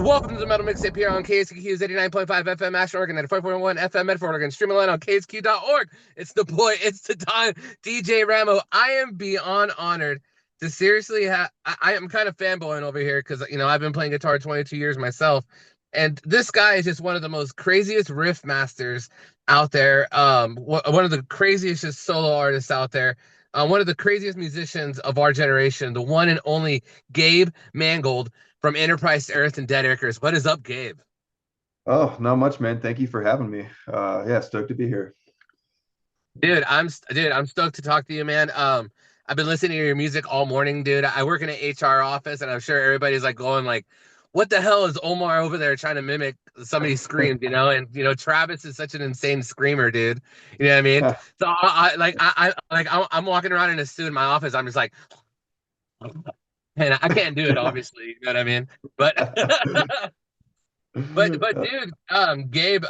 Welcome to the Metal Mixtape here on KSQ's 89.5 FM Ashland, Oregon, at 5.1 FM Medford, Oregon. Stream online on kskq.org. It's the boy, it's the time, DJ Ramo. I am beyond honored to seriously have. I am kind of fanboying over here because I've been playing guitar 22 years myself, and this guy is just one of the most craziest riff masters out there. One of the craziest just solo artists out there. One of the craziest musicians of our generation, the one and only Gabe Mangold from Enterprise to Earth and Dead Icarus. What is up, Gabe? Oh, not much, man. Thank you for having me. Yeah, stoked to be here. I'm stoked to talk to you, man. I've been listening to your music all morning, dude. I work in an HR office, and I'm sure everybody's like going like, "What the hell is Omar over there trying to mimic somebody screamed?" And Travis is such an insane screamer, dude. You know what I mean? So I'm walking around in a suit in my office. I'm just like, and I can't do it, obviously. You know what I mean? But But dude, Gabe,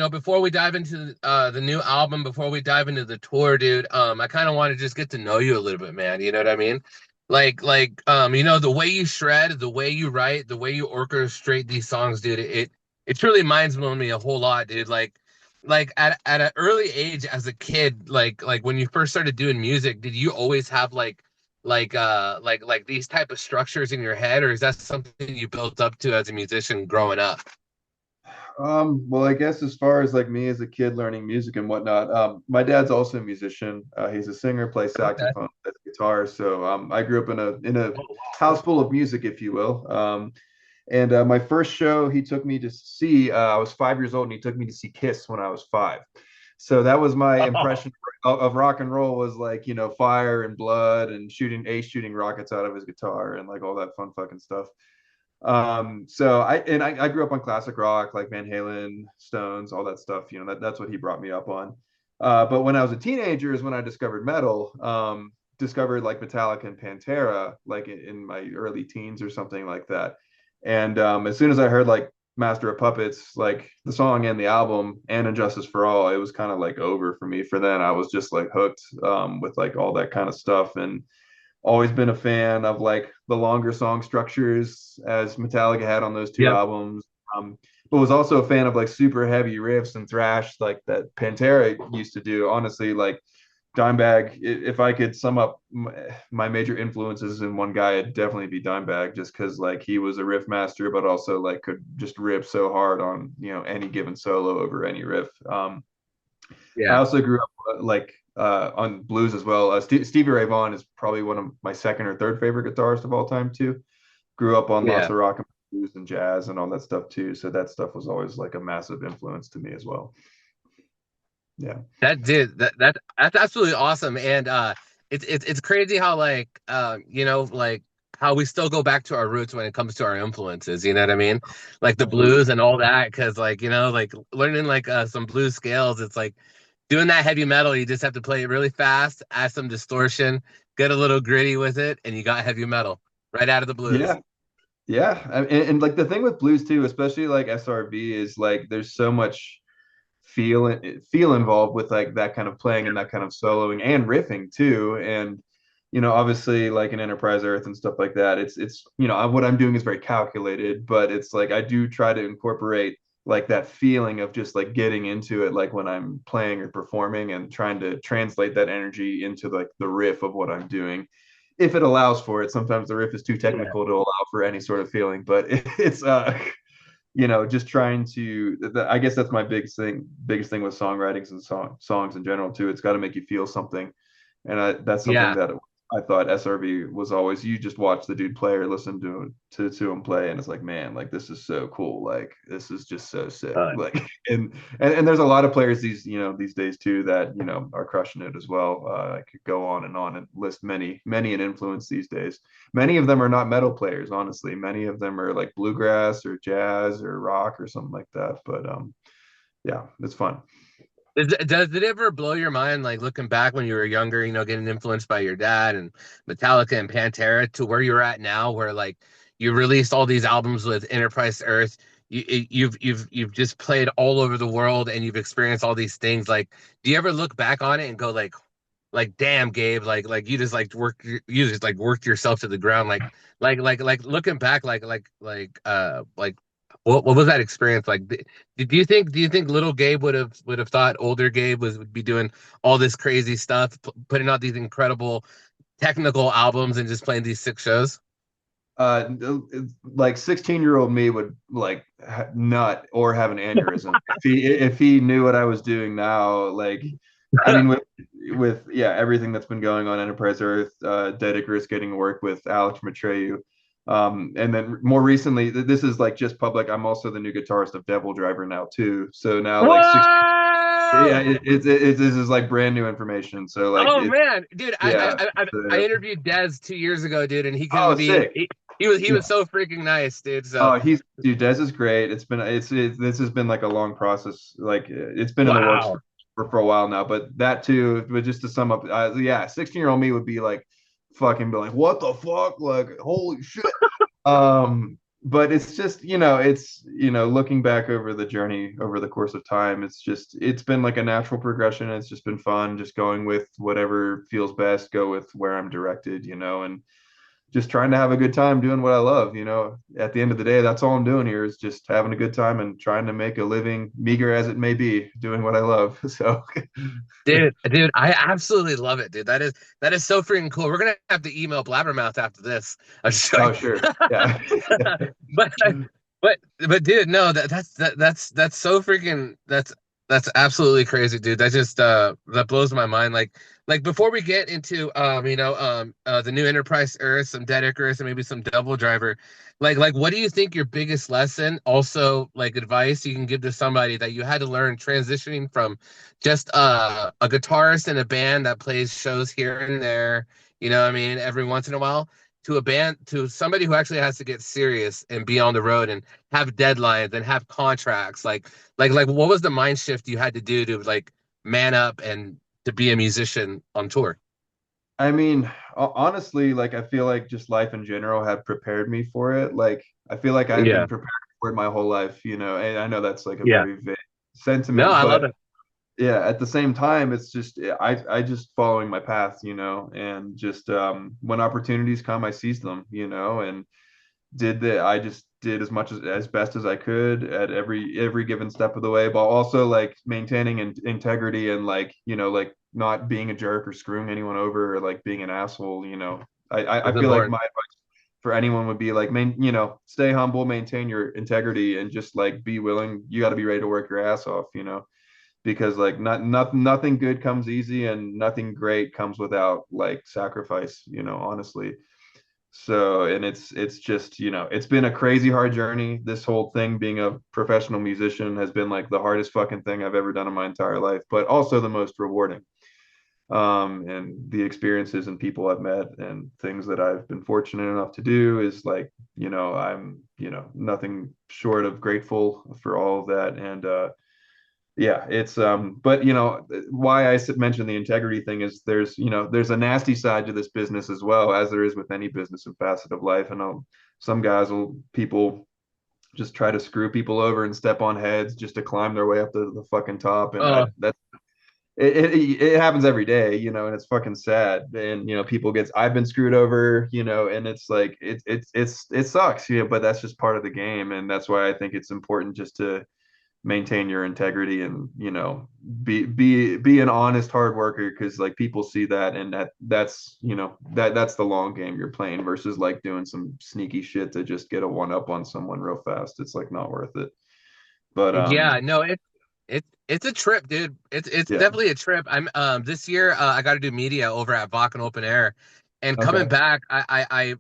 before we dive into the new album, before we dive into the tour, dude, I kind of want to just get to know you a little bit, man. You know what I mean? The way you shred, the way you write, the way you orchestrate these songs, dude, it truly minds blown me a whole lot, dude. Like at an early age as a kid, like when you first started doing music, did you always have like these type of structures in your head, or is that something you built up to as a musician growing up? Well, I guess as far as like me as a kid learning music and whatnot, my dad's also a musician. He's a singer, plays Okay. saxophone, plays guitar. So I grew up in a Oh, wow. house full of music, if you will. And my first show he took me to see, I was 5 years old, and he took me to see Kiss when I was five. So that was my impression of rock and roll, was like, fire and blood and shooting rockets out of his guitar and like all that fun fucking stuff. So I grew up on classic rock, like Van Halen, Stones, all that stuff. That's what he brought me up on. But when I was a teenager is when I discovered metal. Discovered like Metallica and Pantera, like in my early teens or something like that. And as soon as I heard like Master of Puppets, like the song and the album and Injustice for All, it was kind of like over for me. For then, I was just like hooked with like all that kind of stuff, and always been a fan of like the longer song structures as Metallica had on those two Yep. albums. But was also a fan of like super heavy riffs and thrash like that Pantera used to do. Honestly, like Dimebag, if I could sum up my major influences in one guy, it'd definitely be Dimebag, just because like he was a riff master, but also like could just rip so hard on any given solo over any riff. I Yeah. also grew up on blues as well. Stevie Ray Vaughan is probably one of my second or third favorite guitarists of all time too. Grew up on lots Yeah. of rock and blues and jazz and all that stuff too. So that stuff was always like a massive influence to me as well. Yeah. That's absolutely awesome. And it's crazy how like how we still go back to our roots when it comes to our influences, you know what I mean? Like the Absolutely. blues and all that, because like learning like some blues scales, it's like doing that heavy metal, you just have to play it really fast, add some distortion, get a little gritty with it, and you got heavy metal right out of the blues. Yeah. Yeah. And like the thing with blues too, especially like SRB, is like there's so much feel involved with like that kind of playing and that kind of soloing and riffing too. And obviously like in Enterprise Earth and stuff like that, it's what I'm doing is very calculated, but it's like I do try to incorporate like that feeling of just like getting into it, like when I'm playing or performing, and trying to translate that energy into like the riff of what I'm doing, if it allows for it. Sometimes the riff is too Yeah. technical to allow for any sort of feeling, but it's just trying to. I guess that's my biggest thing with songwritings and songs in general too. It's got to make you feel something, and that's something Yeah. that I thought SRV was always. You just watch the dude play or listen to him play, and it's like, man, like this is so cool. Like this is just so sick. Uh, Like and there's a lot of players these days too that are crushing it as well. I could go on and list many an influence these days. Many of them are not metal players, honestly. Many of them are like bluegrass or jazz or rock or something like that. But yeah, it's fun. does it ever blow your mind, like looking back when you were younger, getting influenced by your dad and Metallica and Pantera to where you're at now, where like you released all these albums with Enterprise Earth, you've just played all over the world and you've experienced all these things. Like, do you ever look back on it and go like damn, Gabe, like you just like worked yourself to the ground, like looking back, like What was that experience like? Do you think little Gabe would have thought older Gabe would be doing all this crazy stuff, putting out these incredible technical albums and just playing these sick shows? uh like 16-year-old me would like nut or have an aneurysm if he knew what I was doing now. Like, I mean, with yeah, everything that's been going on Enterprise Earth, Dead Icarus getting to work with Alex Matreyu, and then more recently, this is like just public, I'm also the new guitarist of Devil Driver now too, so now like six. Yeah, Whoa! this is like brand new information, so like Oh it's man, dude, I yeah. I I, I So, interviewed Dez 2 years ago, dude, and he oh, couldn't be. sick. He was so freaking nice, dude. So Oh, he's dude. Des is great. This has been like a long process. Like, it's been in the works wow. for a while now. But that too, but just to sum up, yeah, 16-year-old me would be like, fucking be like, what the fuck, like, holy shit. But it's just, looking back over the journey over the course of time, it's been like a natural progression. It's just been fun, just going with whatever feels best, go with where I'm directed, and just trying to have a good time doing what I love. At the end of the day, that's all I'm doing here is just having a good time and trying to make a living, meager as it may be, doing what I love. So, Dude, I absolutely love it, dude. That is so freaking cool. We're gonna have to email Blabbermouth after this. I'm just oh, joking. sure. Yeah. but but dude, no, that's so freaking that's absolutely crazy, dude. That just that blows my mind. Like before we get into the new Enterprise Earth, some Dead Icarus, and maybe some Double Driver, like what do you think your biggest lesson, also like advice you can give to somebody that you had to learn transitioning from just a guitarist in a band that plays shows here and there, you know what I mean, every once in a while, to a band, to somebody who actually has to get serious and be on the road and have deadlines and have contracts. Like what was the mind shift you had to do to like man up and to be a musician on tour? I mean, honestly, like, I feel like just life in general had prepared me for it. Like, I feel like I've Yeah. been prepared for it my whole life, and I know that's like a Yeah. very vague No, sentiment, I love but it. yeah, at the same time, it's just I just following my path, and just when opportunities come, I seize them, and I just did as much as best as I could at every given step of the way, but also like maintaining integrity and like not being a jerk or screwing anyone over or like being an asshole. I It's feel like important. my advice for anyone would be like, stay humble, maintain your integrity, and just like be willing. You got to be ready to work your ass off, because like nothing good comes easy and nothing great comes without like sacrifice, honestly. So, and it's just, it's been a crazy hard journey. This whole thing, being a professional musician, has been like the hardest fucking thing I've ever done in my entire life, but also the most rewarding. And the experiences and people I've met and things that I've been fortunate enough to do is like, I'm, nothing short of grateful for all of that. And yeah, it's but why I mentioned the integrity thing is there's a nasty side to this business as well, as there is with any business and facet of life. And some people just try to screw people over and step on heads just to climb their way up to the fucking top. And Oh, it happens every day, and it's fucking sad. And I've been screwed over, and it's like it sucks, but that's just part of the game. And that's why I think it's important just to maintain your integrity and be an honest hard worker, because like people see that, and that's the long game you're playing versus like doing some sneaky shit to just get a one up on someone real fast. It's like not worth it. But yeah, no, it's a trip, dude. It's yeah. definitely a trip. I'm this year I got to do media over at Bakken Open Air, and coming Okay. back, I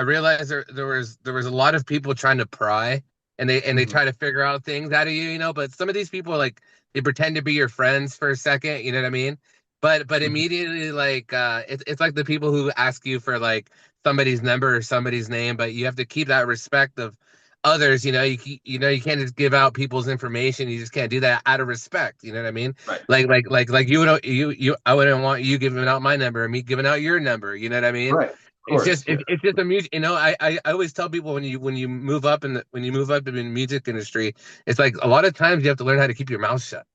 realized there was a lot of people trying to pry, and they Mhm. try to figure out things out of you, But some of these people like they pretend to be your friends for a second, you know what I mean? But Mhm. immediately like it's like the people who ask you for like somebody's number or somebody's name, but you have to keep that respect of others. You can't just give out people's information. You just can't do that out of respect. You know what I mean? Right. Like I wouldn't want you giving out my number and me giving out your number. You know what I mean? Right. Of It's just course. Yeah. it's just a music. I always tell people when you move up when you move up in the music industry, it's like a lot of times you have to learn how to keep your mouth shut.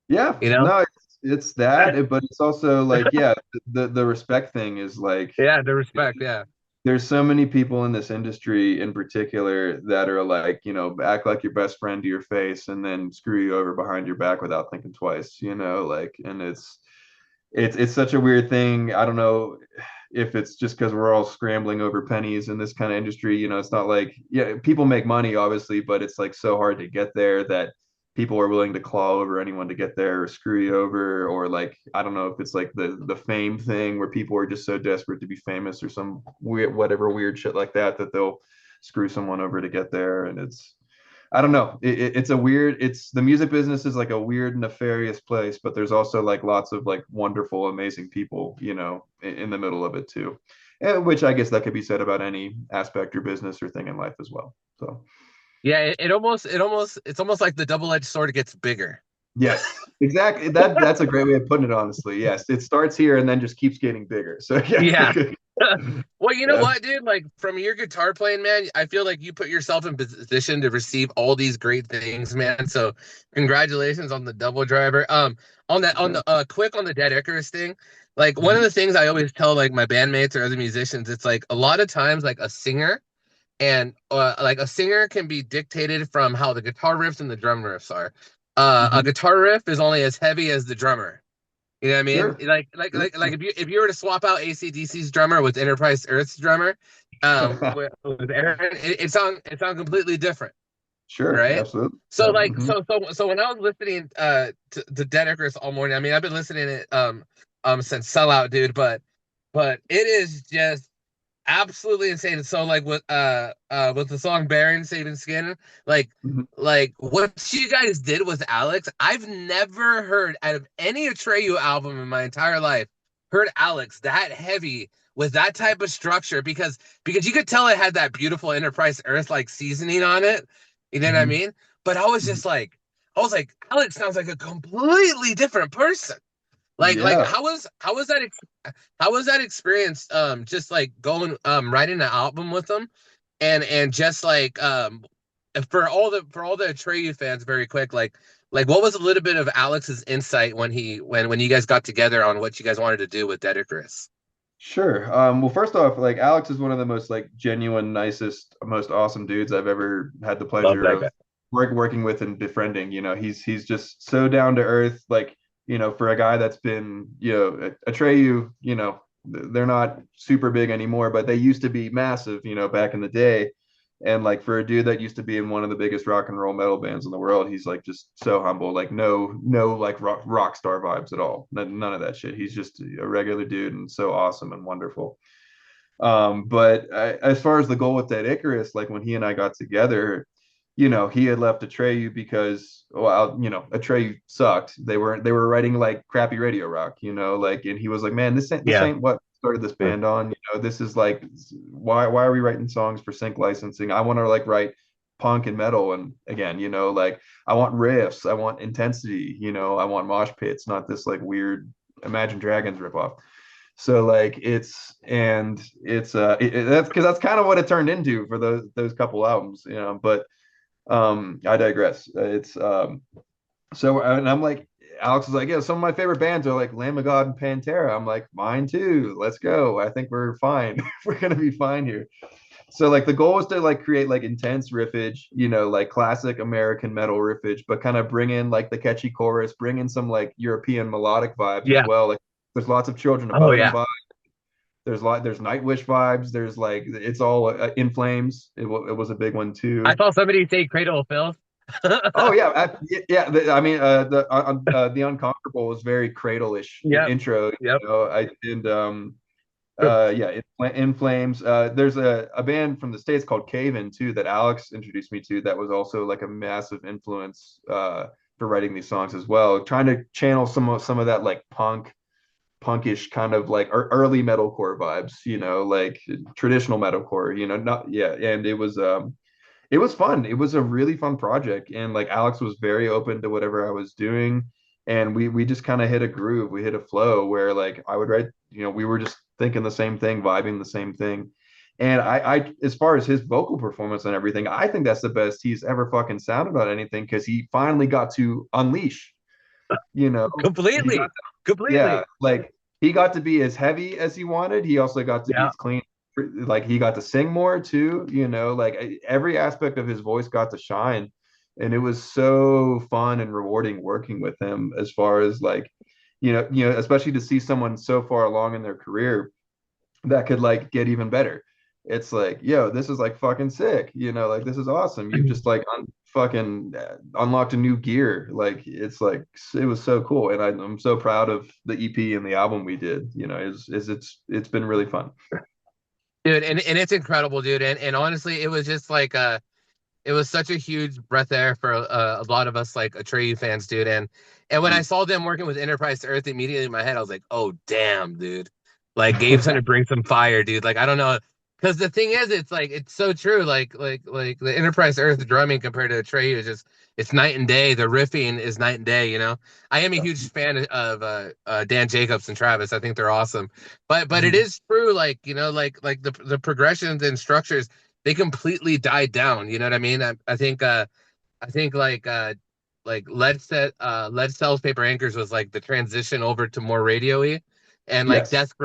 Yeah. You know? No, it's that, but it's also like, yeah, the respect thing is like, Yeah, the respect. Yeah. there's so many people in this industry in particular that are like, act like your best friend to your face and then screw you over behind your back without thinking twice, like, and it's such a weird thing. I don't know if it's just because we're all scrambling over pennies in this kind of industry. It's not like, yeah, people make money obviously, but it's like so hard to get there that people are willing to claw over anyone to get there or screw you over, or like, I don't know if it's like the fame thing where people are just so desperate to be famous or some weird whatever weird shit like that that they'll screw someone over to get there. And it's, I don't know. It's a weird. It's the music business is like a weird, nefarious place, but there's also like lots of like wonderful, amazing people, in the middle of it too. Which I guess that could be said about any aspect or business or thing in life as well. So Yeah, it's almost like the double-edged sword gets bigger. yes, exactly. That's a great way of putting it. Honestly, yes, it starts here and then just keeps getting bigger. So yeah. Yeah. Well, you know Yeah. what, dude? Like from your guitar playing, man, I feel like you put yourself in position to receive all these great things, man. So congratulations on the double driver. On the quick on the Dead Icarus thing. Like one of Mhm. the things I always tell like my bandmates or other musicians, it's like a lot of times like a singer and like a singer can be dictated from how the guitar riffs and the drum riffs are. A Mhm. guitar riff is only as heavy as the drummer. You know what I mean? Sure. Like if you were to swap out AC/DC's drummer with Enterprise Earth's drummer, with Aaron, it sound completely different, Sure. right? Absolutely. So Yeah. like so when I was listening to Dead Icarus all morning, I mean I've been listening to it since Sellout, dude, but it is just absolutely insane. So like with the song Baron Saving Skin, like Mhm. like what you guys did with Alex, I've never heard out of any Atreyu album in my entire life, heard Alex that heavy with that type of structure because you could tell it had that beautiful Enterprise Earth like seasoning on it. You know what I Mhm. mean? But Mhm. I was like, Alex sounds like a completely different person. Like Yeah. how was that experience just like going writing an album with them and just like for all the Atreyu fans very quick like what was a little bit of Alex's insight when when you guys got together on what you guys wanted to do with Dead Icarus? Sure. Well, first off, like Alex is one of the most like genuine, nicest, most awesome dudes I've ever had the Love pleasure that guy. of working with and befriending. He's just so down to earth. Like, for a guy that's been, Atreyu, they're not super big anymore, but they used to be massive, back in the day. And like for a dude that used to be in one of the biggest rock and roll metal bands in the world, he's like just so humble, like no like rock star vibes at all. None of that shit. He's just a regular dude and so awesome and wonderful. But as far as the goal with that Icarus, like when he and I got together, he had left Atreyu because, well, Atreyu sucked. They were writing like crappy radio rock, like, and he was like, man, this Yeah. ain't what started this band on. This is like, why are we writing songs for sync licensing? I want to like write punk and metal, and again, like I want riffs, I want intensity, I want mosh pits, not this like weird Imagine Dragons ripoff. So like that's because that's kind of what it turned into for those couple albums, but I digress. It's so, and I'm like, Alex is like, yeah, some of my favorite bands are like Lamb of God and Pantera. I'm like, mine too. Let's go. I think we're fine. We're gonna be fine here. So like the goal was to like create like intense riffage, like classic American metal riffage, but kind of bring in like the catchy chorus, bring in some like European melodic vibes as Yeah. well. Like there's lots of Children of Oh Bodom yeah. vibes. There's Nightwish vibes. There's like it's all In Flames. It was a big one I too. saw somebody say Cradle of Filth. Oh yeah, yeah. I mean, the Unconquerable was very Cradle-ish Yep. intro. Yep. I and yeah, In Flames. There's a band from the States called Cave In too that Alex introduced me to. That was also like a massive influence for writing these songs as well. Trying to channel some of that like punkish kind of like early metalcore vibes. Like traditional metalcore. Not yeah, and it was fun. It was a really fun project, and like Alex was very open to whatever I was doing, and we just kind of hit a groove. We hit a flow where like I would write, we were just thinking the same thing, vibing the same thing. And I as far as his vocal performance and everything, I think that's the best he's ever fucking sounded on anything because he finally got to unleash, he got Completely. yeah, Completely. like he got to be as heavy as he wanted. He also got to be Yeah. as clean like he got to sing more too, like every aspect of his voice got to shine. And it was so fun and rewarding working with him as far as like, especially to see someone so far along in their career that could like get even better. It's like, yo, this is like fucking sick, like this is awesome. You've just like fucking unlocked a new gear. Like it's like it was so cool, and I'm so proud of the EP and the album we did. It's been really fun. Dude, and it's incredible, dude. And honestly, it was just like it was such a huge breath of air for a lot of us like Atreyu fans, dude. And when I saw them working with Enterprise Earth, immediately in my head, I was like, oh damn, dude. Like Gabe's gonna bring some fire, dude. Like I don't know. Because the thing is, it's like it's so true. Like the Enterprise Earth drumming compared to Atreyu is just it's night and day. The riffing is night and day, you know. I am a huge fan of Dan Jacobs and Travis. I think they're awesome. But it is true, like, like the progressions and structures they completely died down. You know what I mean? I think like Lead Cells Paper Anchors was like the transition over to more radio-y, and like Yes. Death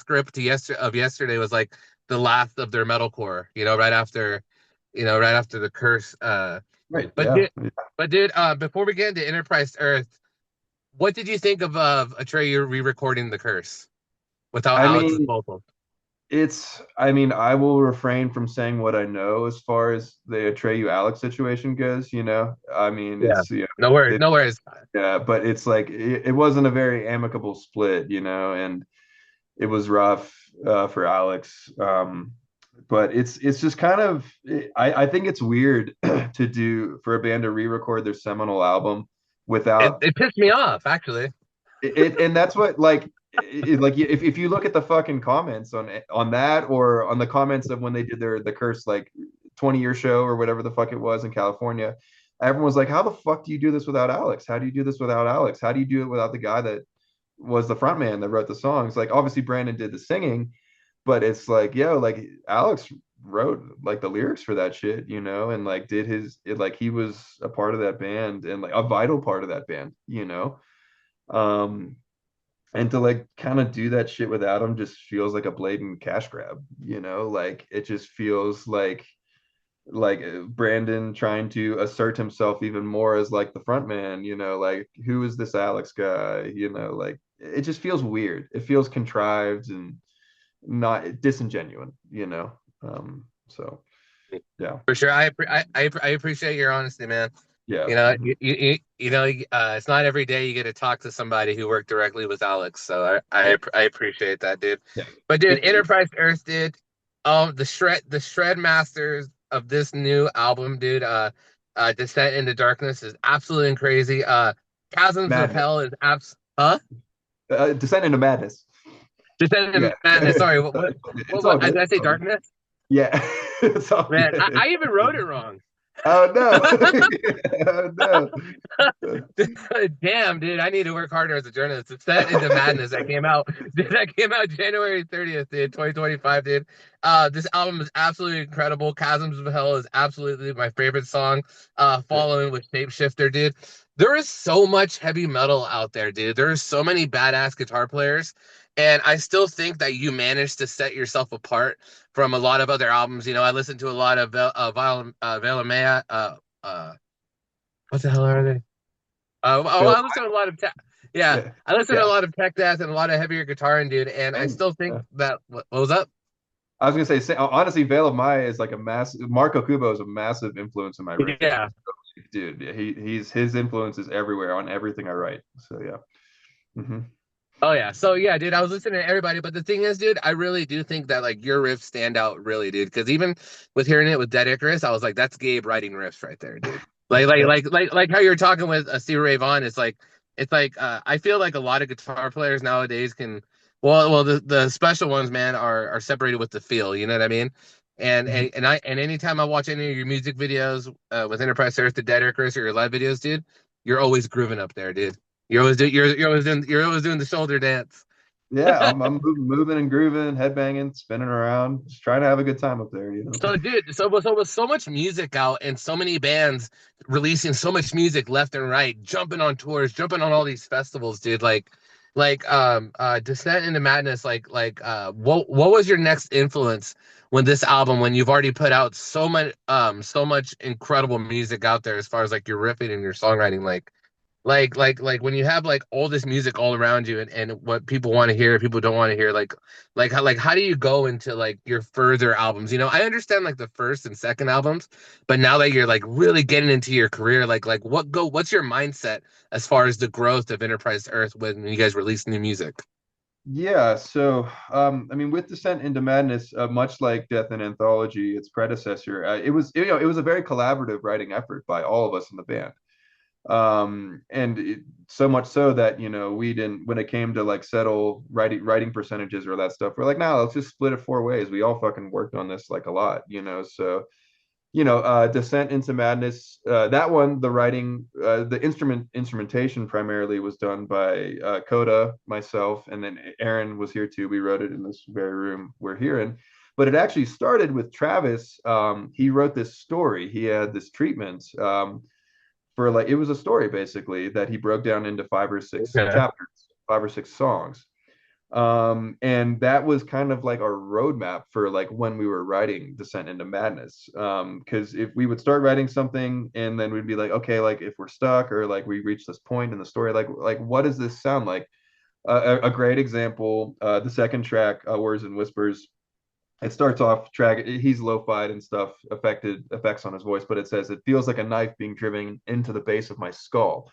Grip of yesterday was like the last of their metalcore. Right after the curse. Right. But Yeah. dude, before we get into Enterprise Earth, what did you think of Atreyu re-recording the curse without I Alex's mean, vocals? I will refrain from saying what I know as far as the Atreyu Alex situation goes. I mean, Yeah. it's, No worries, it, no worries. yeah, but it's like, it wasn't a very amicable split, and it was rough for Alex. But it's just kind of, I think it's weird to do for a band to re-record their seminal album It, without it pissed me off, actually. and that's what like if you look at the fucking comments on that, or on the comments of when they did the curse like 20-year show or whatever the fuck it was in California, everyone was like, how the fuck do you do this without Alex? How do you do this without Alex? How do you do it without the guy that was the front man that wrote the songs? Like obviously Brandon did the singing, but it's like, yo, like Alex wrote like the lyrics for that shit, and like did like he was a part of that band and like a vital part of that band. um and to like kind of do that shit without him just feels like a blatant cash grab. Like it just feels like Brandon trying to assert himself even more as like the front man. Like who is this Alex guy? Like it just feels weird. It feels contrived and not disingenuine. So yeah. For sure. I appreciate your honesty, man. Yeah. It's not every day you get to talk to somebody who worked directly with Alex. So Yeah. I appreciate that, dude. Yeah. But dude, It, Enterprise Earth, dude. The shred masters of this new album, dude. Descent into Darkness is absolutely crazy. Chasms of Madness. Hell is huh? Descent into madness. Descent Yeah. into Madness. Sorry, It's all did good. I It's say all good. Darkness? Yeah. It's all Man, good. I even wrote it wrong. Oh no. Oh no. Damn, dude, I need to work harder as a journalist. It's set into madness that came out. Dude, that came out January 30th, dude, 2025, dude. This album is absolutely incredible. Chasms of Hell is absolutely my favorite song. Following with Shapeshifter, dude. There is so much heavy metal out there, dude. There are so many badass guitar players. And I still think that you managed to set yourself apart from a lot of other albums. I listened to a lot of Velamea, what the hell are they? Phil, I listen to a lot of tech. Yeah, yeah. I listen to a Yeah. lot of tech death and a lot of heavier guitaring, dude. And I Same. still think Yeah. that what was up? I was gonna say, honestly, Veil of Maya is like a massive. Marco Kubo is a massive influence in my riffing. Yeah. Dude, yeah, he's his influence is everywhere on everything I write. So yeah. Hmm. Oh yeah. So yeah, dude, I was listening to everybody, but the thing is, dude, I really do think that like your riffs stand out, really, dude. Because even with hearing it with Dead Icarus, I was like, that's Gabe writing riffs right there, dude. Like how you're talking with Stevie Ray Vaughan. It's like I feel like a lot of guitar players nowadays can, well, the special ones, man, are separated with the feel. You know what I mean? And anytime I watch any of your music videos with Enterprise Earth, the Dead Icarus, or your live videos, dude, you're always grooving up there, dude. You're always doing the shoulder dance. Yeah, I'm moving and grooving, headbanging, spinning around, just trying to have a good time up there. So, dude, so with so much music out and so many bands releasing so much music left and right, jumping on tours, jumping on all these festivals, dude. Like, Descent into Madness, what was your next influence when this album, when you've already put out so much incredible music out there as far as like your riffing and your songwriting, like when you have like all this music all around you, and what people want to hear, people don't want to hear, how do you go into like your further albums? I understand like the first and second albums, but now that you're like really getting into your career, what's your mindset as far as the growth of Enterprise Earth when you guys release new music? Yeah, so I mean, with Descent into Madness, much like Death and Anthology, its predecessor, it was a very collaborative writing effort by all of us in the band. So much so that we didn't, when it came to like settle writing percentages or that stuff, we're like, no, let's just split it 4 ways. We all fucking worked on this like a lot, so Descent into Madness, that one, the writing, the instrumentation primarily was done by Coda, myself, and then Aaron was here too. We wrote it in this very room we're here in. But it actually started with Travis. He wrote this story. He had this treatment for like, it was a story basically that he broke down into 5 or 6 Okay. chapters, 5 or 6 songs. And that was kind of like our roadmap for like when we were writing Descent into Madness. Because if we would start writing something and then we'd be like, okay, like if we're stuck or like we reach this point in the story, like what does this sound like? A great example, the second track, Words and Whispers. It starts off track. He's lo-fied and stuff, affected effects on his voice, but it says it feels like a knife being driven into the base of my skull.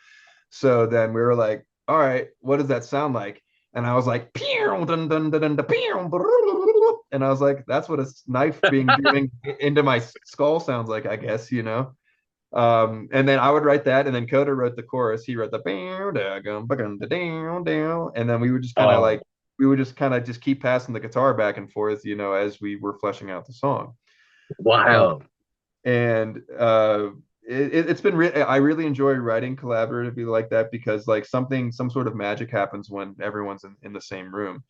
So then we were like, all right, what does that sound like? And I was like, pew, dun, dun, dun, dun, dun, pew, and I was like, that's what a knife being driven into my skull sounds like, I guess. And then I would write that, and then Coda wrote the chorus. He wrote the and then Oh, we would just kind of just keep passing the guitar back and forth, as we were fleshing out the song. Uh, wild. and it's been I really enjoy writing collaboratively like that because like some sort of magic happens when everyone's in the same room,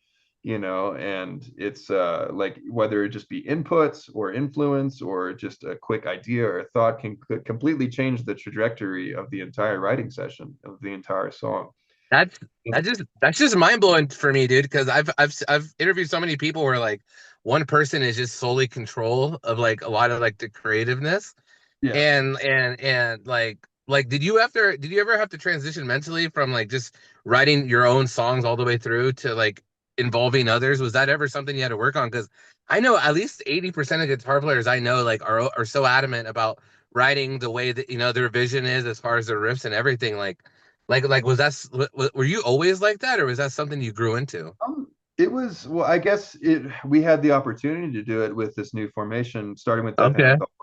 and it's like whether it just be inputs or influence or just a quick idea or thought can completely change the trajectory of the entire writing session of the entire song. That's that's just mind blowing for me, dude. Because I've interviewed so many people where like one person is just solely control of like a lot of like the creativeness, Yeah. and did you ever have to transition mentally from like just writing your own songs all the way through to like involving others? Was that ever something you had to work on? Because I know at least 80% of guitar players I know like are so adamant about writing the way that their vision is as far as their riffs and everything. Was were you always like that, or was that something you grew into? It was, well, I guess we had the opportunity to do it with this new formation, starting with Death and Okay. Anthology.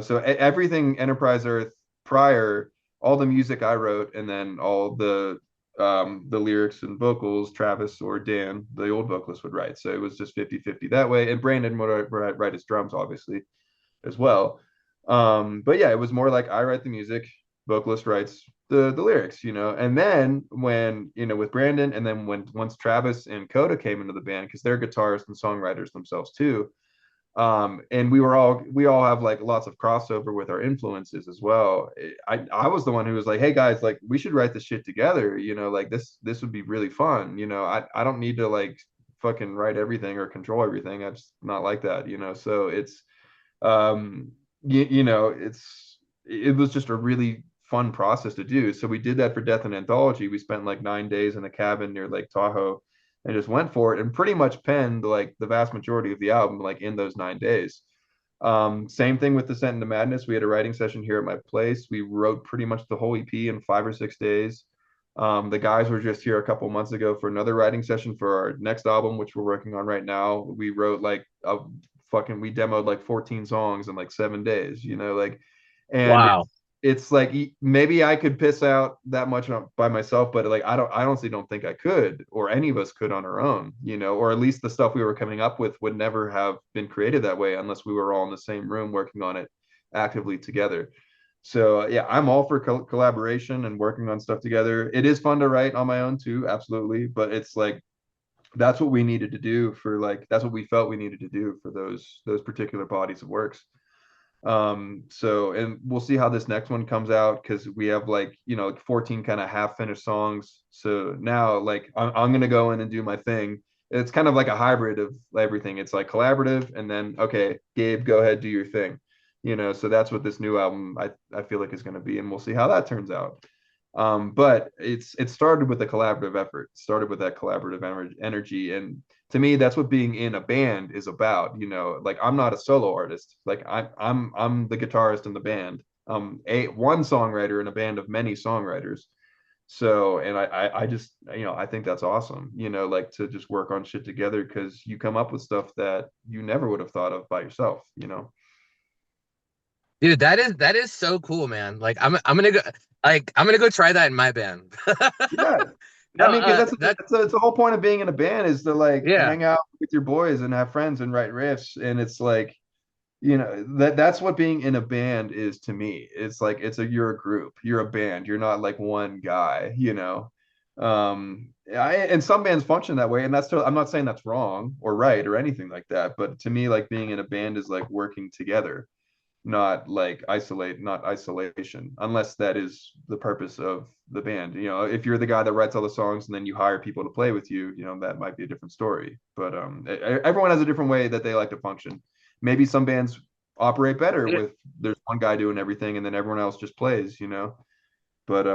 So everything Enterprise Earth prior, all the music I wrote, and then all the lyrics and vocals, Travis or Dan, the old vocalist, would write. So it was just 50-50 that way. And Brandon would write his drums, obviously, as well. But yeah, it was more like I write the music, vocalist writes the lyrics, and then when with Brandon, and then once Travis and Coda came into the band because they're guitarists and songwriters themselves too. And we all have like lots of crossover with our influences as well. I was the one who was like, hey guys, like we should write this shit together, like this would be really fun. I don't need to like fucking write everything or control everything. I'm just not like that. So it's um it was just a really fun process to do. So we did that for Death and Anthology. We spent like 9 days in a cabin near Lake Tahoe and just went for it and pretty much penned like the vast majority of the album like in those 9 days. Same thing with Descent into Madness. We had a writing session here at my place. We wrote pretty much the whole EP in 5 or 6 days. The guys were just here a couple months ago for another writing session for our next album, which we're working on right now. We wrote like a we demoed like 14 songs in like 7 days, like, and Wow. it's like maybe I could piss out that much by myself, but like I honestly don't think I could, or any of us could on our own, or at least the stuff we were coming up with would never have been created that way unless we were all in the same room working on it actively together. So yeah, I'm all for collaboration and working on stuff together. It is fun to write on my own too, absolutely, but it's like that's what we needed to do for like that's what we felt we needed to do for those particular bodies of works. So, and we'll see how this next one comes out because we have like, like 14 kind of half finished songs. So now like I'm gonna go in and do my thing. It's kind of like a hybrid of everything. It's like collaborative and then okay, Gabe, go ahead, do your thing. So that's what this new album I feel like is gonna be, and we'll see how that turns out. But it started with a collaborative effort, started with that collaborative energy, and to me that's what being in a band is about. Like I'm not a solo artist, like I'm the guitarist in the band, a one songwriter in a band of many songwriters. So, and I just, I think that's awesome, like to just work on shit together because you come up with stuff that you never would have thought of by yourself. Dude, that is so cool, man. Like I'm gonna go try that in my band. Yeah. I No, mean, because that that's the whole point of being in a band is to like yeah. hang out with your boys and have friends and write riffs. And it's like, that's what being in a band is to me. It's like you're a group, you're a band, you're not like one guy. And some bands function that way, and I'm not saying that's wrong or right or anything like that, but to me, like being in a band is like working together, not like not isolation, unless that is the purpose of the band. If you're the guy that writes all the songs and then you hire people to play with you, that might be a different story. But everyone has a different way that they like to function. Maybe some bands operate better with there's one guy doing everything and then everyone else just plays. But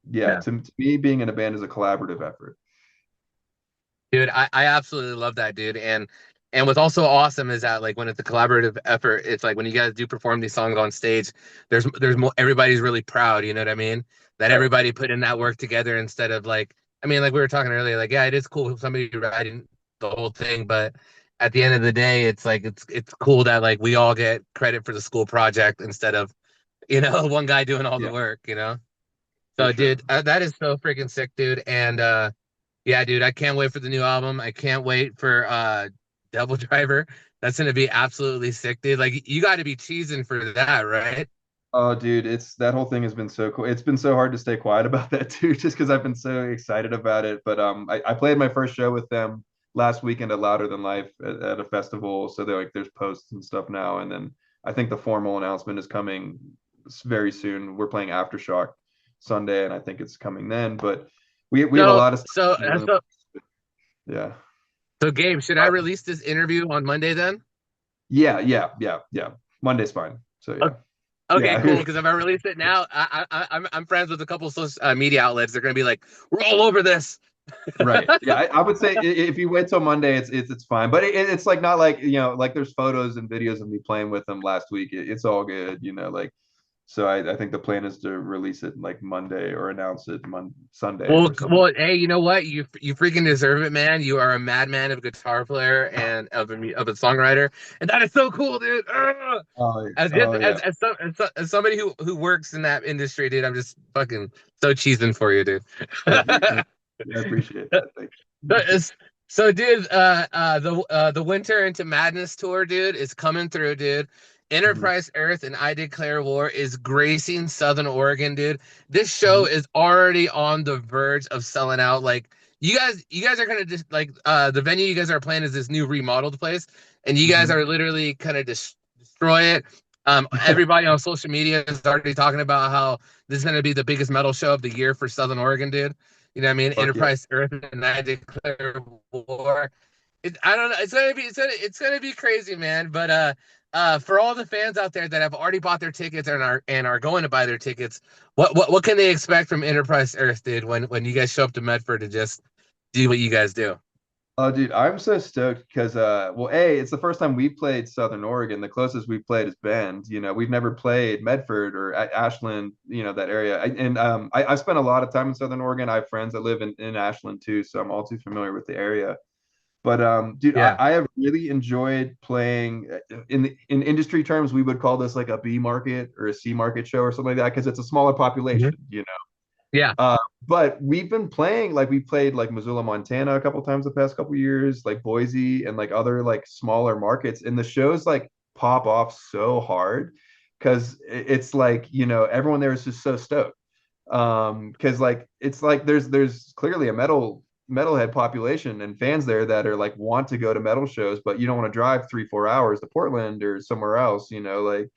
yeah, Yeah. to me, being in a band is a collaborative effort. Dude, I absolutely love that, dude. And what's also awesome is that like when it's a collaborative effort, it's like when you guys do perform these songs on stage, there's more everybody's really proud, you know what I mean? That Right. everybody put in that work together instead of like I mean, like we were talking earlier, like yeah, it is cool if somebody writing the whole thing, but at the end of the day, it's like it's cool that like we all get credit for the school project instead of, one guy doing all the Yeah, work, you know? for So, sure. dude, that is so freaking sick, dude. And yeah, dude, I can't wait for the new album. I can't wait for Devil Driver. That's gonna be absolutely sick, dude. Like you got to be cheesing for that, right? Oh, dude, it's that whole thing has been so cool. It's been so hard to stay quiet about that too, just because I've been so excited about it. But I played my first show with them last weekend at Louder Than Life at a festival. So they're like, there's posts and stuff now, and then I think the formal announcement is coming very soon. We're playing Aftershock Sunday, and I think it's coming then. But we have a So, lot of stuff so, going on. so, Yeah, so, Gabe, should I release this interview on Monday then? yeah. Monday's fine. So O- yeah, Okay, cool. yeah. Because if I release it now, I'm friends with a couple social media outlets. They're gonna be like, we're all over this. Right. Yeah, I would say if you wait till Monday, it's fine. But it's like not like like there's photos and videos of me playing with them last week. It's all good. Like so. I think the plan is to release it like Monday or announce it Sunday Well, or something. well, hey, you know what? You freaking deserve it, man. You are a madman of a guitar player and of a songwriter, and that is so cool, dude. Ugh! Oh, As just oh yeah. as somebody who works in that industry, dude, I'm just fucking so cheesing for you, dude. Oh, dude, I appreciate that. Thank So, you. dude, the Winter into Madness tour, dude, is coming through, dude. Mhm, Enterprise Earth and I Declare War is gracing Southern Oregon, dude. This show mhm. is already on the verge of selling out. Like you guys are gonna just like the venue you guys are playing is this new remodeled place, and you guys Mhm. are literally kind of destroy it. Everybody on social media is already talking about how this is gonna be the biggest metal show of the year for Southern Oregon, dude. You know what I mean? Fuck yeah. Enterprise Earth and I Declare War. I don't know. It's gonna be crazy, man. But for all the fans out there that have already bought their tickets and are going to buy their tickets, what can they expect from Enterprise Earth, dude? When you guys show up to Medford to just do what you guys do? Oh, dude, I'm so stoked because, well, it's the first time we've played Southern Oregon. The closest we've played is Bend. We've never played Medford or Ashland, that area. I spent a lot of time in Southern Oregon. I have friends that live in Ashland too, so I'm all too familiar with the area. But dude, Yeah. I have really enjoyed playing in industry terms, we would call this like a B market or a C market show or something like that because it's a smaller Mhm. population. Yeah. But we've been playing like we played like Missoula, Montana a couple times the past couple years, like Boise and like other like smaller markets, and the shows like pop off so hard because it's like everyone there is just so stoked. Because like it's like there's clearly a metal metalhead population and fans there that are like want to go to metal shows, but you don't want to drive 3-4 hours to Portland or somewhere else, like.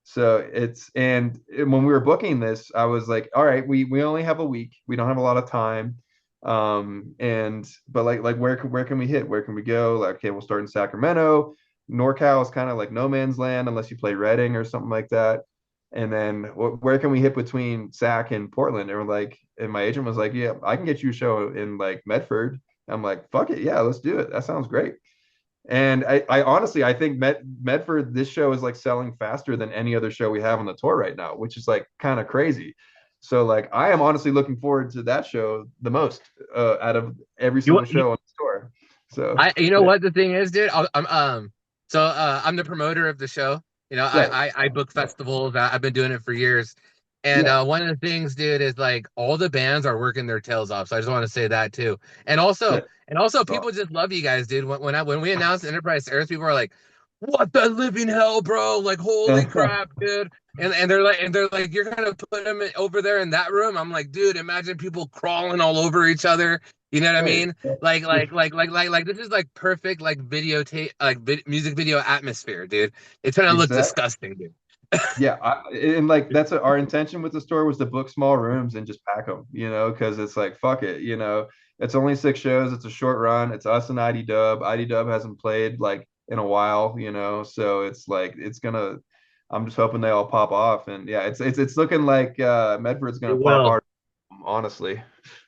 So it's and when we were booking this, I was like, all right, we only have a week. We don't have a lot of time. And but like where can we hit? Where can we go? Like, okay, we'll start in Sacramento. NorCal is kind of like no man's land unless you play Reading or something like that. And then where can we hit between Sac and Portland? And we're like, and my agent was like, yeah, I can get you a show in like Medford. I'm like, fuck it, yeah, let's do it. That sounds great. And I honestly, I think Medford, this show is like selling faster than any other show we have on the tour right now, which is like kind of crazy. So like, I am honestly looking forward to that show the most out of every You, single you show on the tour. So you know yeah, what the thing is, dude? I'm the promoter of the show. right, I book festivals. I've been doing it for years. And yeah, one of the things, dude, is like all the bands are working their tails off. So I just want to say that too. And also, that, people just love you guys, dude. When we announced Enterprise Earth, people are like, "What the living hell, bro? Like, holy crap, dude!" And they're like, "You're gonna put them over there in that room?" I'm like, dude, imagine people crawling all over each other. You know what I right, mean? Like this is like perfect like videotape music video atmosphere, dude. It's gonna look exactly. disgusting, dude. Yeah, and like that's our intention with the store was to book small rooms and just pack them, because it's like fuck it, it's only 6 shows, it's a short run, it's us and ID Dub. ID Dub hasn't played like in a while, so it's like it's gonna. I'm just hoping they all pop off, and yeah, it's looking like Medford's gonna It pop will. hard, honestly.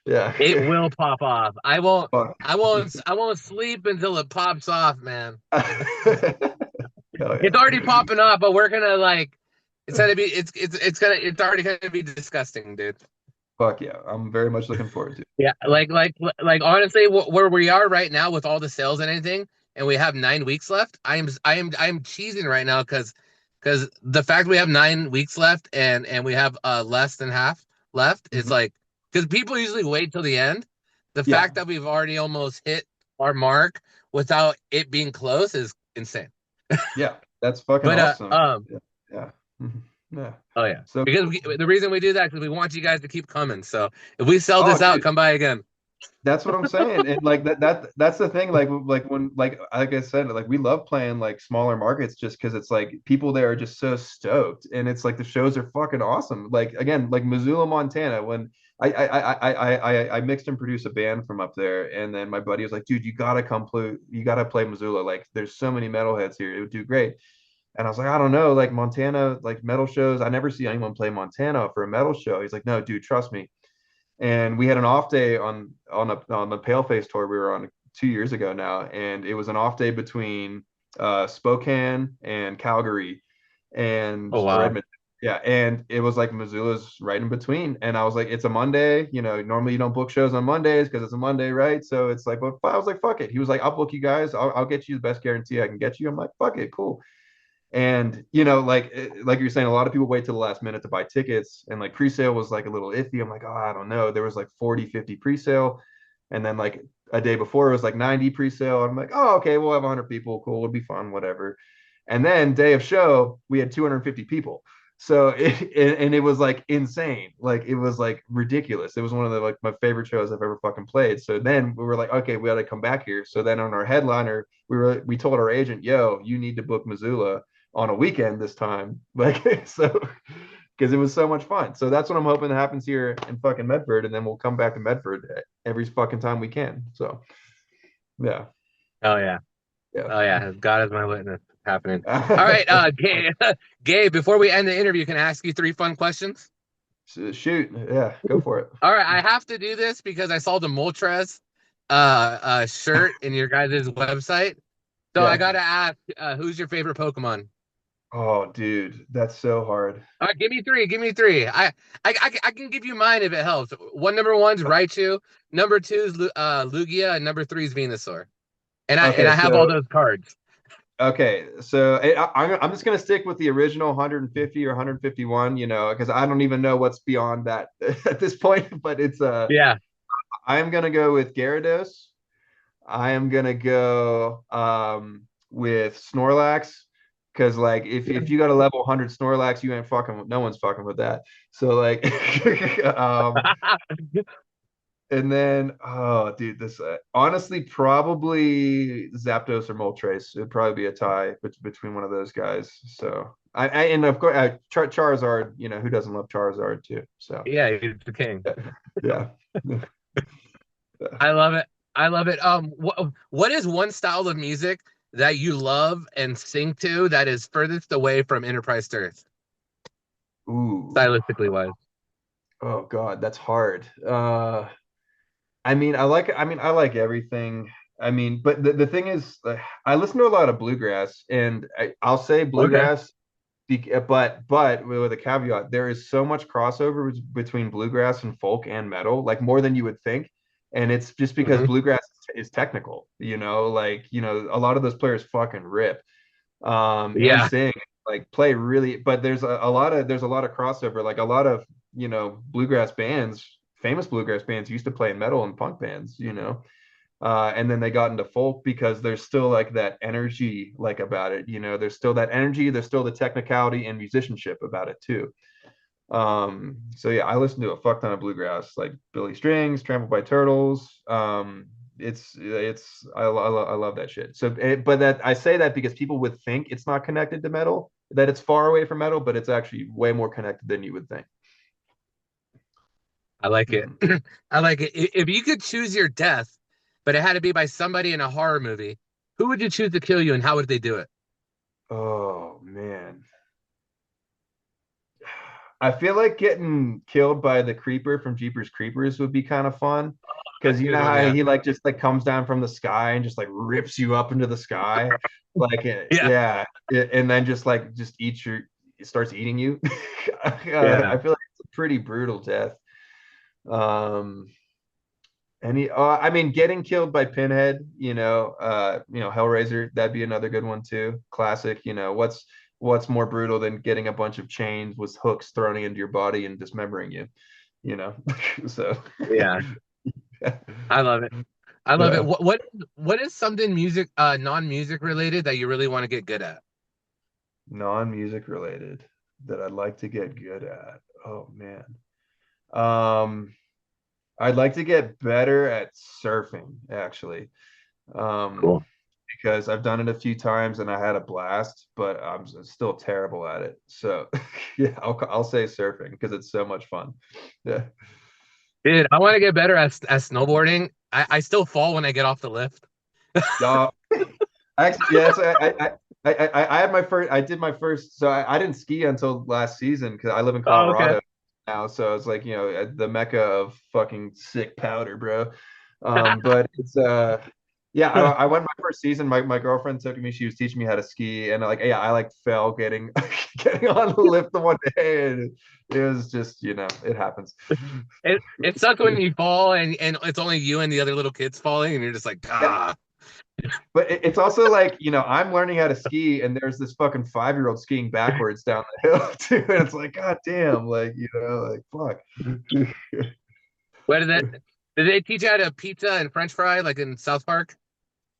Yeah. It will pop off. I won't. Fuck. I won't. I won't sleep until it pops off, man. Hell It's yeah. already popping off, but we're gonna like. It's gonna be. It's already gonna be disgusting, dude. Fuck yeah. I'm very much looking forward to it. Yeah, So, like honestly, where we are right now with all the sales and anything, and we have 9 weeks left. I'm cheesing right now because the fact we have 9 weeks left and we have less than half left is mhm. like because people usually wait till the end. The Yeah. fact that we've already almost hit our mark without it being close is insane. Yeah. That's fucking But awesome. Yeah. Yeah. Mhm. Yeah. oh yeah, So because cool. the reason we do that because we want you guys to keep coming. So if we sell Oh, this out, dude. come by again. That's what I'm saying. And like that's the thing. Like when like I said, like we love playing like smaller markets just because it's like people there are just so stoked. And it's like the shows are fucking awesome. Like again, like Missoula, Montana, when I mixed and produced a band from up there, and then my buddy was like, dude, you gotta play Missoula. Like there's so many metalheads here. It would do great. And I was like, I don't know, like Montana, like metal shows. I never see anyone play Montana for a metal show. He's like, no, dude, trust me. And we had an off day on the Paleface tour we were on 2 years ago now, and it was an off day between Spokane and Calgary, Oh or wow. Edmonton. Yeah, and it was like Missoula's right in between. And I was like, it's a Monday. Normally you don't book shows on Mondays because it's a Monday, right? So it's like, well, I was like, fuck it. He was like, I'll book you guys. I'll get you the best guarantee I can get you. I'm like, fuck it, cool. And like you're saying, a lot of people wait till the last minute to buy tickets, and like pre-sale was like a little iffy. I'm like, oh, I don't know. There was like 40, 50 pre-sale, and then like a day before it was like 90 pre-sale. I'm like, oh, okay, we'll have 100 people. Cool, it'll be fun, whatever. And then day of show, we had 250 people. So and it was like insane. Like it was like ridiculous. It was one of the like my favorite shows I've ever fucking played. So then we were like, okay, we got to come back here. So then on our headliner, we told our agent, yo, you need to book Missoula on a weekend this time. Like, so because it was so much fun. So that's what I'm hoping that happens here in fucking Medford, and then we'll come back to Medford every fucking time we can. So yeah, Oh yeah. yeah. Oh yeah, God is my witness. It's happening. All right, Gabe, Gabe, before we end the interview, can I ask you three fun questions? Shoot, yeah, go for it. All right, I have to do this because I saw the Moltres shirt in your guys' website. So I Yeah. gotta ask, who's your favorite Pokemon? Oh, dude, that's so hard. All right, give me three. Give me three. I can give you mine if it helps. Number one's Raichu. Number two is Lugia, and number three is Venusaur. And Okay, I have all so those cards. I'm just gonna stick with the original 150 or 151, because I don't even know what's beyond that at this point. But Yeah. I'm gonna go with Gyarados. I am gonna go with Snorlax, because like if you got a level 100 Snorlax, you ain't fucking. No one's fucking with that. So like, um, And then, oh, dude, this honestly probably Zapdos or Moltres. It'd probably be a tie between one of those guys. So and of course Charizard. You know who doesn't love Charizard too? So Yeah, he's the king. yeah. I love it. I love it. What is one style of music that you love and sing to that is furthest away from Enterprise Earth, Ooh. stylistically wise? Oh God, that's hard. I mean, I like everything. I mean, but the thing is, I listen to a lot of bluegrass, and I'll say Okay. bluegrass, but with a caveat, there is so much crossover between bluegrass and folk and metal, like more than you would think. And it's just because Hmm. bluegrass is technical, a lot of those players fucking rip, and Yeah, sing, like play really, but there's a lot of crossover, like a lot of, bluegrass bands, famous bluegrass bands used to play in metal and punk bands, and then they got into folk because there's still like that energy like about it, there's still that energy, there's still the technicality and musicianship about it too. So yeah, I listen to a fuck ton of bluegrass, like Billy Strings, Trampled by Turtles. I love that shit. So, but that I say that because people would think it's not connected to metal, that it's far away from metal, but it's actually way more connected than you would think. I like it. Mhm. I like it. If you could choose your death, but it had to be by somebody in a horror movie, who would you choose to kill you and how would they do it? Oh man. I feel like getting killed by the creeper from Jeepers Creepers would be kind of fun. That's Because a you good know one, how yeah. he like just like comes down from the sky and just like rips you up into the sky. Like Yeah, yeah. And then just eats your starts eating you. yeah. I feel like it's a pretty brutal death. Um I mean, getting killed by Pinhead, Hellraiser, that'd be another good one too. Classic, what's more brutal than getting a bunch of chains with hooks thrown into your body and dismembering you, you know? So Yeah. I love it. I love it. yeah. What is something non-music related that you really want to get good at? Non-music related that I'd like to get good at. Oh man. Um, I'd like to get better at surfing, actually. Um, Cool. because I've done it a few times and I had a blast, but I'm still terrible at it. So yeah, I'll say surfing because it's so much fun. Yeah. Dude, I want to get better at snowboarding. I still fall when I get off the lift. Uh, actually, yeah, so I had my first, I did my first, so I didn't ski until last season because I live in Oh, okay. Colorado now. So it's like, the mecca of fucking sick powder, bro. But it's, yeah, I went my first season. My girlfriend took me. She was teaching me how to ski, and like, yeah, I like fell getting getting on the lift the one day, and it was just, it happens. It sucks when you fall and it's only you and the other little kids falling and you're just like, Yeah, ah. but it's also like, I'm learning how to ski, and there's this fucking 5-year-old skiing backwards down the hill too, and it's like, god damn, like, like fuck. Did they teach you how to pizza and French fry like in South Park?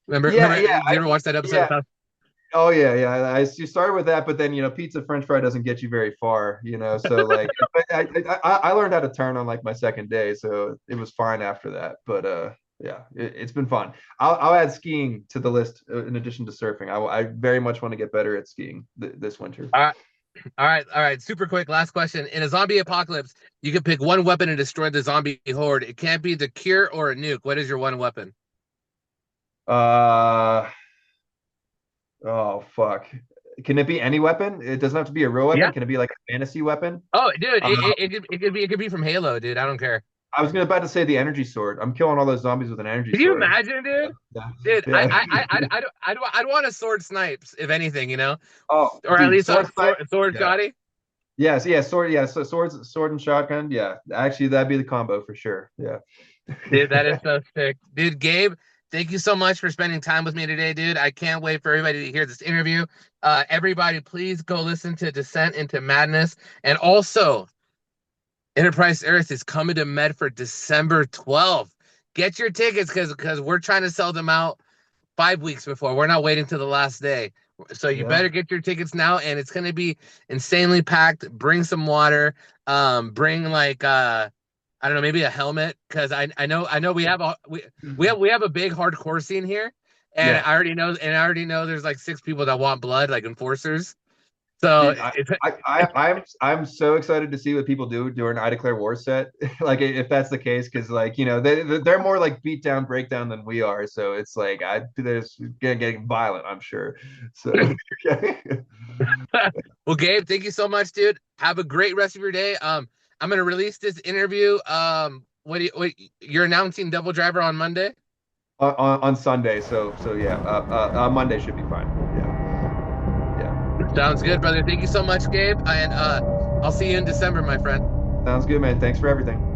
Yeah, Remember, yeah, did you ever watch that episode of yeah. South? Oh yeah, yeah. You started with that, but then pizza French fry doesn't get you very far, So like, but I learned how to turn on like my second day, so it was fine after that. But yeah, it's been fun. I'll add skiing to the list in addition to surfing. I very much want to get better at skiing this winter. All right, all right. Super quick, last question. In a zombie apocalypse, you can pick one weapon to destroy the zombie horde. It can't be the cure or a nuke. What is your one weapon? Uh oh fuck. Can it be any weapon? It doesn't have to be a real Yeah. weapon. Can it be like a fantasy weapon? Oh, dude, Uh, it could be from Halo, dude. I don't care. I was about to say the energy sword. I'm killing all those zombies with an energy Can you sword. imagine, dude? Yeah. Dude, Yeah. I'd want a sword snipes, if anything, Oh, or at dude, least a sword snipe. sword Yeah. shotty. Yes, yeah, sword, yeah, so sword and shotgun. Yeah. Actually, that'd be the combo for sure. Yeah. Dude, that is so sick. Dude, Gabe, thank you so much for spending time with me today, dude. I can't wait for everybody to hear this interview. Everybody, please go listen to Descent into Madness. And also, Enterprise Earth is coming to Medford December 12th. Get your tickets because we're trying to sell them out 5 weeks before. We're not waiting till the last day. So you Yeah. better get your tickets now, and it's gonna be insanely packed. Bring some water. Bring like I don't know, maybe a helmet, because I know we have a big hardcore scene here, and Yeah. I already know there's like 6 people that want blood, like enforcers. So Dude, I, it's I'm so excited to see what people do during I Declare War set. Like if that's the case, because like they're more like beat down breakdown than we are. So it's like there's getting violent, I'm sure. So well, Gabe, thank you so much, dude. Have a great rest of your day. I'm gonna release this interview. You're announcing Double Driver on Monday? on Sunday. So yeah, Monday should be fine. Yeah, yeah. Sounds good, brother. Thank you so much, Gabe, and I'll see you in December, my friend. Sounds good, man. Thanks for everything.